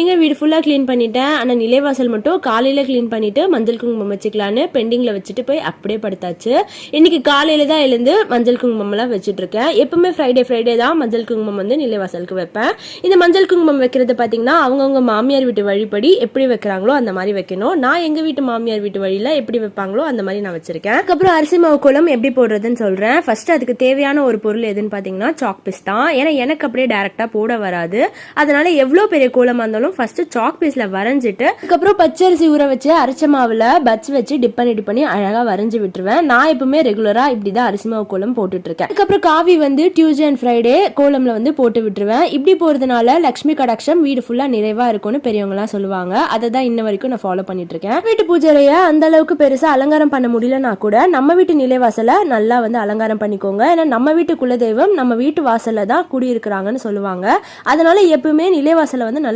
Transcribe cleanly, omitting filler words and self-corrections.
எங்க வீடு ஃபுல்லா க்ளீன் பண்ணிட்டேன். ஆனா நிலைவாசல் மட்டும் காலையில க்ளீன் பண்ணிட்டு மஞ்சள் குங்குமம் வச்சுக்கலான்னு பெண்டிங்ல வச்சுட்டு போய் அப்படியே படுத்தாச்சு. இன்னைக்கு காலையில தான் எழுந்து மஞ்சள் குங்குமம் எல்லாம் வச்சுட்டு இருக்கேன். எப்பவுமே ஃப்ரைடே தான் மஞ்சள் குங்குமம் வந்து நிலைவாசலுக்கு வைப்பேன். இந்த மஞ்சள் குங்குமம் வைக்கிறது பாத்தீங்கன்னா அவங்கவுங்க மாமியார் வீட்டு வழிபடி எப்படி வைக்கிறாங்களோ அந்த மாதிரி வைக்கணும். நான் எங்க வீட்டு மாமியார் வீட்டு வழியில எப்படி வைப்பாங்களோ அந்த மாதிரி நான் வச்சிருக்கேன். அதுக்கப்புறம் அரிசி மாவு கோலம் எப்படி போடுறதுன்னு சொல்றேன். ஃபர்ஸ்ட் அதுக்கு தேவையான ஒரு பொருள் எதுன்னு பாத்தீங்கன்னா சாக் பீஸ் தான். ஏன்னா எனக்கு அப்படியே டைரக்டா போட வராது. அதனால எவ்வளவு பெரிய கோலமா இருந்தாலும் ஃபர்ஸ்ட் சாக் பீஸ்ல வரைஞ்சிட்டு அதுக்கப்புறம் பச்சரிசி ஊற வச்சு அரைச்ச மாவுல பட்ஸ் வச்சு டிப் பண்ணி அழகா வரைஞ்சு விட்டுருவேன். நான் எப்பவுமே ரெகுலரா இப்படிதான் அரிசி மாவு கோலம் போட்டுட்டு இருக்கேன். அதுக்கப்புறம் காவி வந்து டியூஸ்டே அண்ட் ஃப்ரைடே கோலம்ல வந்து போட்டு விட்டுருவேன். இப்படி போறதுனால லட்சுமி கடாட்சம் வீடு ஃபுல்லா நிறைவா இருக்கும்னு பெரியவங்க எல்லாம் சொல்லுவாங்க. அதை தான் இன்ன வரைக்கும் நான் ஃபாலோ பண்ணிட்டு இருக்கேன். வீட்டு பூஜைய அந்த அளவுக்கு பெருசா அலங்காரம் பண்ண முடியலன்னா கூட நம்ம வீட்டு நிலைவாசல நல்லா வந்து அலங்காரம் பண்ணிக்கோங்க. ஏன்னா நம்ம வீட்டு குலதெய்வம் நம்ம வீட்டு வாசல்ல தான் குடி இருக்கிறாங்கன்னு சொல்லுவாங்க. அதனால எப்பவுமே நிலைவாசல வந்து நல்லா